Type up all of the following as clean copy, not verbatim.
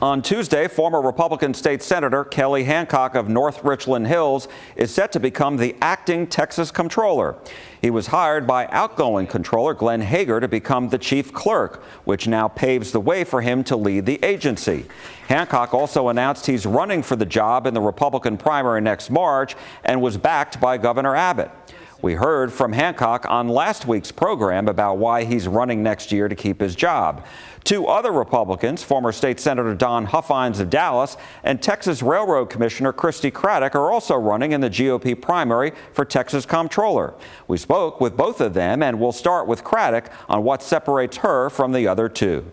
On Tuesday, former Republican State Senator Kelly Hancock of North Richland Hills is set to become the acting Texas Comptroller. He was hired by outgoing Comptroller Glenn Hager to become the chief clerk, which now paves the way for him to lead the agency. Hancock also announced he's running for the job in the Republican primary next March and was backed by Governor Abbott. We heard from Hancock on last week's program about why he's running next year to keep his job. Two other Republicans, former State Senator Don Huffines of Dallas and Texas Railroad Commissioner Christi Craddick, are also running in the GOP primary for Texas Comptroller. We spoke with both of them, and we'll start with Craddick on what separates her from the other two.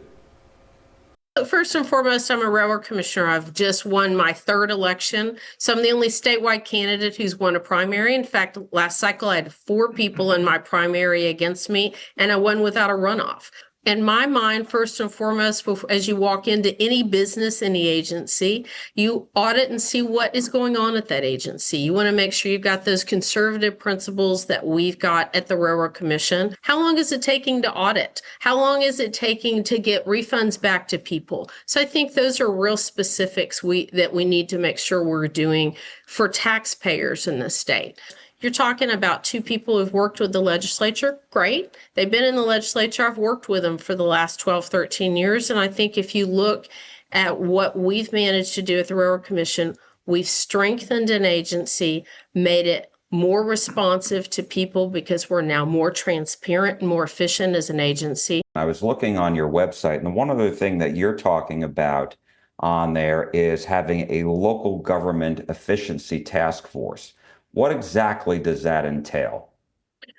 First and foremost, I'm a railroad commissioner. I've just won my third election. So I'm the only statewide candidate who's won a primary. In fact, last cycle, I had 4 people in my primary against me, and I won without a runoff. In my mind, first and foremost, as you walk into any business, any agency, you audit and see what is going on at that agency. You want to make sure you've got those conservative principles that we've got at the Railroad Commission. How long is it taking to audit? How long is it taking to get refunds back to people? So I think those are real specifics that we need to make sure we're doing for taxpayers in the state. You're talking about 2 people who've worked with the legislature. Great. They've been in the legislature. I've worked with them for the last 12, 13 years. And I think if you look at what we've managed to do at the Railroad Commission, we've strengthened an agency, made it more responsive to people because we're now more transparent and more efficient as an agency. I was looking on your website, and one other thing that you're talking about on there is having a local government efficiency task force. What exactly does that entail?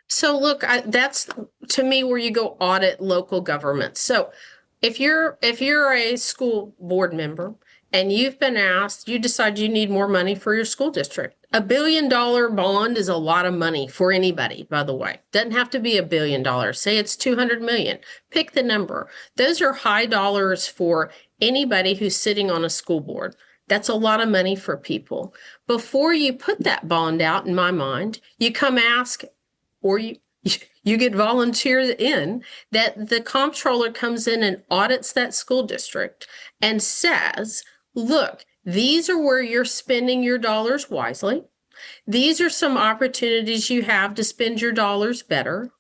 So look, that's to me where you go audit local government. So if you're a school board member and you've been asked, you decide you need more money for your school district. $1 billion bond is a lot of money for anybody, by the way. Doesn't have to be $1 billion. Say it's 200 million. Pick the number. Those are high dollars for anybody who's sitting on a school board. That's a lot of money for people. Before you put that bond out, in my mind, you come ask, or you get volunteered in, that the comptroller comes in and audits that school district and says, look, these are where you're spending your dollars wisely. These are some opportunities you have to spend your dollars better.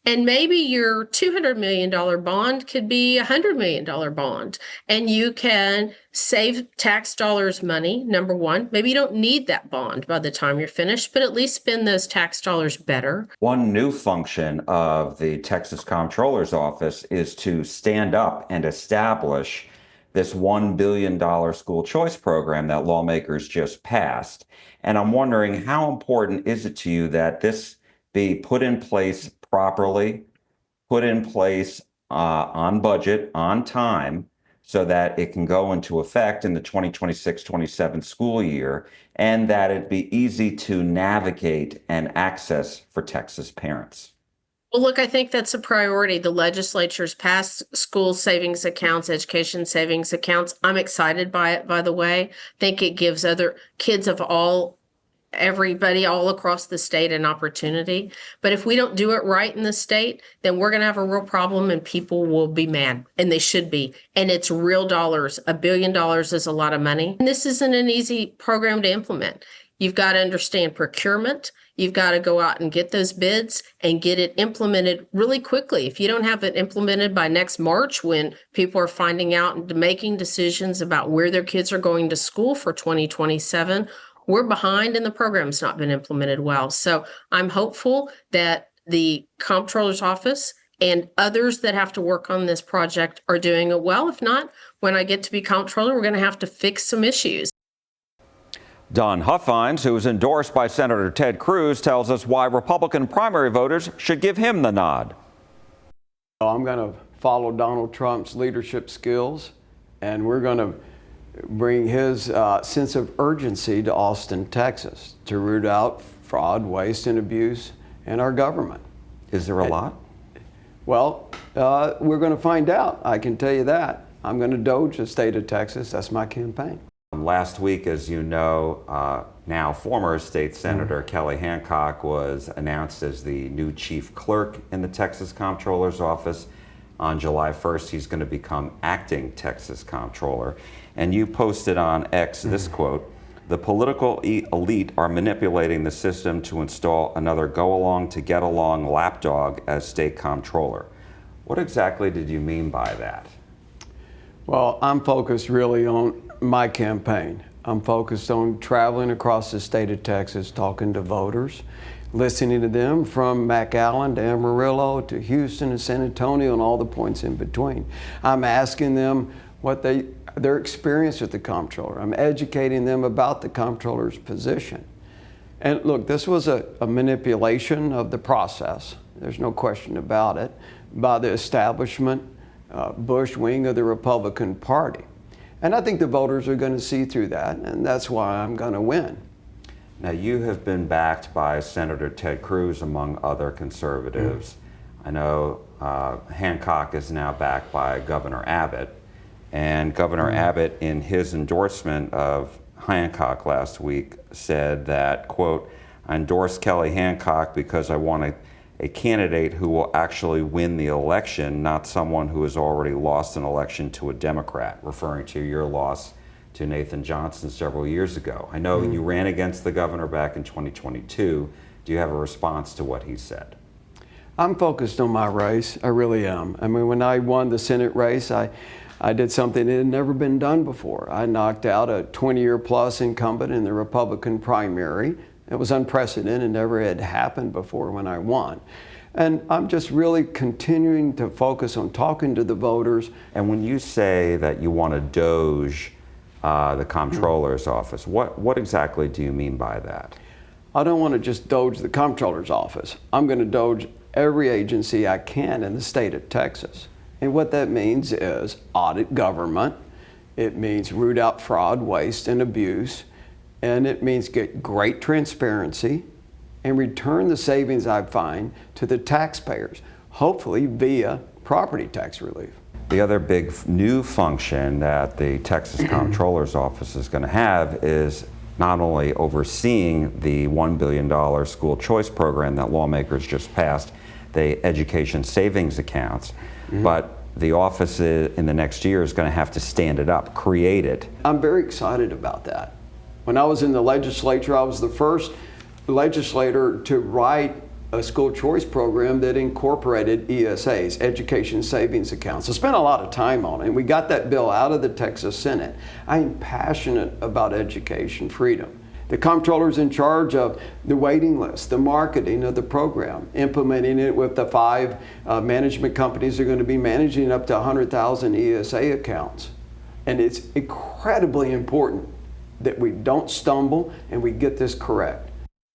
And maybe your $200 million bond could be a $100 million bond, and you can save tax dollars money, number one. Maybe you don't need that bond by the time you're finished, but at least spend those tax dollars better. One new function of the Texas Comptroller's office is to stand up and establish this $1 billion school choice program that lawmakers just passed. And I'm wondering, how important is it to you that this be put in place properly, put in place on budget, on time, so that it can go into effect in the 2026-27 school year, and that it be easy to navigate and access for Texas parents? Well, look, I think that's a priority. The legislature's passed school savings accounts, education savings accounts. I'm excited by it, by the way. I think it gives other kids of everybody all across the state an opportunity. But if we don't do it right in the state, then we're going to have a real problem and people will be mad, and they should be. And it's real dollars. $1 billion is a lot of money. And this isn't an easy program to implement. You've got to understand procurement. You've got to go out and get those bids and get it implemented really quickly. If you don't have it implemented by next March, when people are finding out and making decisions about where their kids are going to school for 2027, we're behind and the program's not been implemented well. So I'm hopeful that the Comptroller's office and others that have to work on this project are doing it well. If not, when I get to be Comptroller, we're going to have to fix some issues. Don Huffines, who is endorsed by Senator Ted Cruz, tells us why Republican primary voters should give him the nod. I'm going to follow Donald Trump's leadership skills, and we're going to bring his sense of urgency to Austin, Texas, to root out fraud, waste, and abuse in our government. Is there a lot? Well, we're going to find out. I can tell you that. I'm going to doge the state of Texas. That's my campaign. Last week, as you know, now former State Senator Kelly Hancock was announced as the new chief clerk in the Texas Comptroller's office. On July 1st, he's going to become acting Texas Comptroller. And you posted on X this quote: "The political elite are manipulating the system to install another go-along-to-get-along lapdog as state comptroller." What exactly did you mean by that? Well, I'm focused really on my campaign. I'm focused on traveling across the state of Texas, talking to voters, listening to them from McAllen to Amarillo to Houston and San Antonio and all the points in between. I'm asking them what their experience with the comptroller. I'm educating them about the comptroller's position. And look, this was a manipulation of the process. There's no question about it, by the establishment, Bush wing of the Republican Party. And I think the voters are going to see through that, and that's why I'm going to win. Now, you have been backed by Senator Ted Cruz, among other conservatives. I know Hancock is now backed by Governor Abbott. And Governor Abbott, in his endorsement of Hancock last week, said that, quote, "I endorse Kelly Hancock because I want a candidate who will actually win the election, not someone who has already lost an election to a Democrat," referring to your loss to Nathan Johnson several years ago. I know you ran against the governor back in 2022. Do you have a response to what he said? I'm focused on my race. I really am. I mean, when I won the Senate race, I did something that had never been done before. I knocked out a 20-year plus incumbent in the Republican primary. It was unprecedented, never had happened before when I won. And I'm just really continuing to focus on talking to the voters. And when you say that you want to doge the comptroller's office, what exactly do you mean by that? I don't want to just doge the comptroller's office. I'm going to doge every agency I can in the state of Texas. And what that means is audit government. It means root out fraud, waste, and abuse. And it means get great transparency and return the savings I find to the taxpayers, hopefully via property tax relief. The other big new function that the Texas Comptroller's office is going to have is not only overseeing the $1 billion school choice program that lawmakers just passed, the education savings accounts, but the office in the next year is going to have to stand it up, create it. I'm very excited about that. When I was in the legislature, I was the first legislator to write a school choice program that incorporated ESAs, education savings accounts. I spent a lot of time on it, and we got that bill out of the Texas Senate. I am passionate about education freedom. The comptroller's in charge of the waiting list, the marketing of the program, implementing it with the 5 management companies that are going to be managing up to 100,000 ESA accounts. And it's incredibly important that we don't stumble and we get this correct.